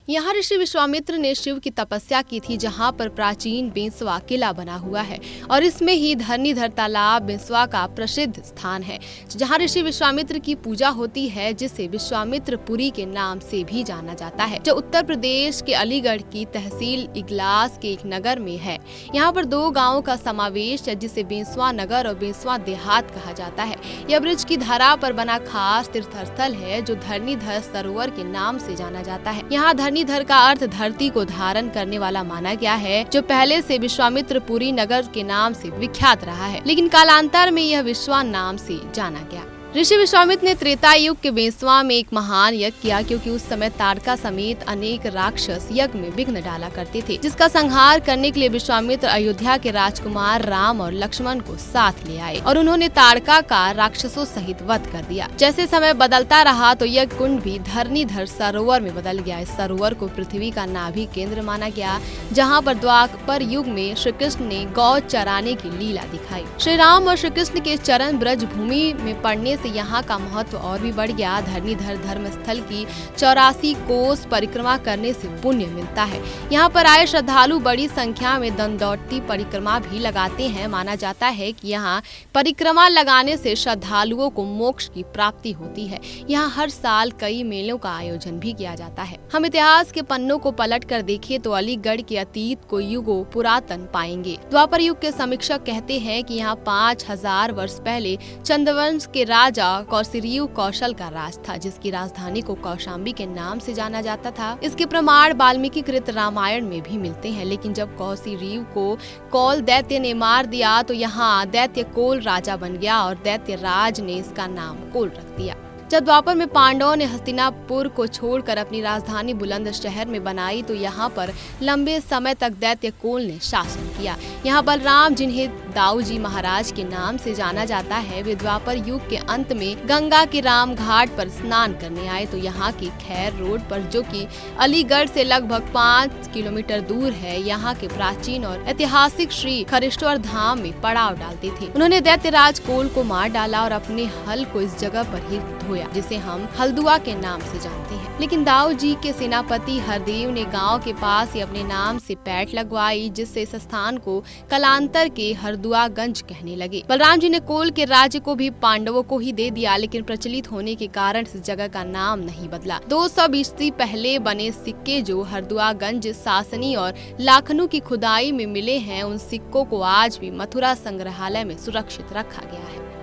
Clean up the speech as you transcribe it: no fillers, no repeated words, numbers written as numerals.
यहाँ ऋषि विश्वामित्र ने शिव की तपस्या की थी, जहाँ पर प्राचीन बेंसवा किला बना हुआ है और इसमें ही धरणीधर तालाब बेंसवा का प्रसिद्ध स्थान है, जहाँ ऋषि विश्वामित्र की पूजा होती है, जिसे विश्वामित्रपुरी के नाम से भी जाना जाता है, जो उत्तर प्रदेश के अलीगढ़ की तहसील इगलास के एक नगर में है। यहाँ पर 2 गाँवों का समावेश है, जिसे बेंसवा नगर और बेंसवा देहात कहा जाता है। यह ब्रिज की धारा पर बना खास तीर्थ स्थल है, जो धरणीधर सरोवर के नाम से जाना जाता है। यहाँ धरणीधर का अर्थ धरती को धारण करने वाला माना गया है, जो पहले से विश्वामित्रपुरी नगर के नाम से विख्यात रहा है, लेकिन कालांतर में यह विश्वा नाम से जाना गया। ऋषि विश्वामित्र ने त्रेता युग के बेंसवा में एक महान यज्ञ किया, क्योंकि उस समय ताड़का समेत अनेक राक्षस यज्ञ में विघ्न डाला करते थे, जिसका संहार करने के लिए विश्वामित्र अयोध्या के राजकुमार राम और लक्ष्मण को साथ ले आए और उन्होंने ताड़का का राक्षसों सहित वध कर दिया। जैसे समय बदलता रहा तो यज्ञ कुंड भी धरणीधर सरोवर में बदल गया। इस सरोवर को पृथ्वी का नाभि केंद्र माना गया, जहाँ पर द्वापर युग में श्री कृष्ण ने गौ चराने की लीला दिखाई। श्री राम और श्री कृष्ण के चरण ब्रज भूमि में पड़ने से यहाँ का महत्व और भी बढ़ गया। धरणीधर धर्म स्थल की 84 कोस परिक्रमा करने से पुण्य मिलता है। यहाँ पर आए श्रद्धालु बड़ी संख्या में दंडौती परिक्रमा भी लगाते हैं। माना जाता है कि यहाँ परिक्रमा लगाने से श्रद्धालुओं को मोक्ष की प्राप्ति होती है। यहाँ हर साल कई मेलों का आयोजन भी किया जाता है। हम इतिहास के पन्नों को पलट कर देखें तो अलीगढ़ के अतीत को युगों पुरातन पाएंगे। द्वापर युग के समीक्षक कहते हैं कि यहाँ 5000 वर्ष पहले चंद्रवंश के राजा कौशिरीव कौशल का राज था, जिसकी राजधानी को कौशाम्बी के नाम से जाना जाता था। इसके प्रमाण वाल्मीकि कृत रामायण में भी मिलते हैं, लेकिन जब कौशिरीव को कौल दैत्य ने मार दिया तो यहाँ दैत्य कोल राजा बन गया और दैत्य राज ने इसका नाम कोल रख दिया। जब द्वापर में पांडवों ने हस्तिनापुर को छोड़कर अपनी राजधानी बुलंदशहर में बनाई तो यहाँ पर लंबे समय तक दैत्य कोल ने शासन किया। यहाँ बलराम, जिन्हें दाऊजी महाराज के नाम से जाना जाता है, वे द्वापर युग के अंत में गंगा के राम घाट पर स्नान करने आए तो यहाँ की खैर रोड पर, जो कि अलीगढ़ से लगभग 5 किलोमीटर दूर है, यहाँ के प्राचीन और ऐतिहासिक श्री खरीश्वर धाम में पड़ाव डालते थे। उन्होंने दैत्यराज कोल को मार डाला और अपने हल को इस जगह पर ही धोया, जिसे हम हल्दुआ के नाम से जानते हैं। लेकिन दाऊ जी के सेनापति हरदेव ने गांव के पास ही अपने नाम से पैठ लगवाई, जिससे इस स्थान को कालांतर के हरदुआगंज कहने लगे। बलराम जी ने कोल के राज्य को भी पांडवों को ही दे दिया, लेकिन प्रचलित होने के कारण इस जगह का नाम नहीं बदला। 200 ईस्वी पहले बने सिक्के जो हरदुआगंज, सासनी और लाखनू की खुदाई में मिले हैं, उन सिक्कों को आज भी मथुरा संग्रहालय में सुरक्षित रखा गया है।